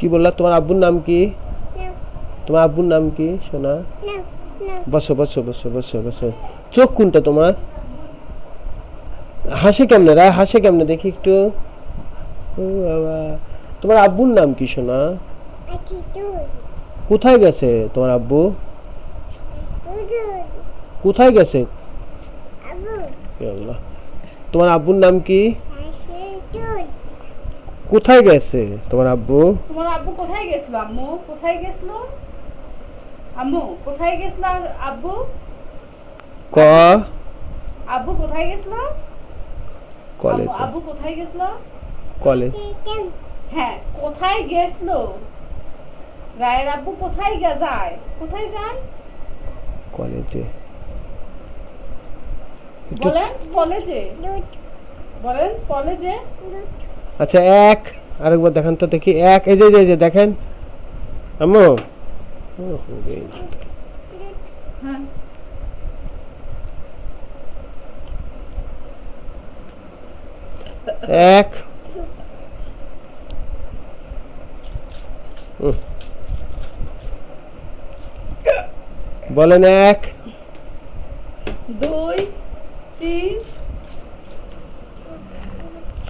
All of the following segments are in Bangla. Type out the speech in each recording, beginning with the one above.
কি বললা? তোমার আব্বুর নাম কি? তোমার আব্বুর নাম কি সোনা? বসো বসো বসো বসো বসো। চোখ কোনটা তোমার? হাসে কেমনে রা? হাসে কেমনে দেখি একটু। ও বাবা, তোমার আব্বুর নাম কি সোনা? কোথায় গেছে তোমার আব্বু? কোথায় গেছে? এ আল্লাহ, তোমার আব্বুর নাম কি? কোথায় গেছে তোমার আব্বু? তোমার আব্বু কোথায় গেছিল? আম্মু কোথায় গেছিল? আম্মু কোথায় গেছিল? আব্বু ক আব্বু কোথায় গেছিল? কলেজে। আব্বু কোথায় গেছিল? কলেজ। হ্যাঁ, কোথায় গেছিল? রায়ের আব্বু কোথায় যায়? কোথায় যায়? কলেজে। বলেন কলেজে। বলেন কলেজে। আচ্ছা, এক আরেকবার দেখান তো দেখি। এক, এই যে এই যে দেখেন আম্মু। হ্যাঁ, এক। বলেন এক। 2 3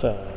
চার।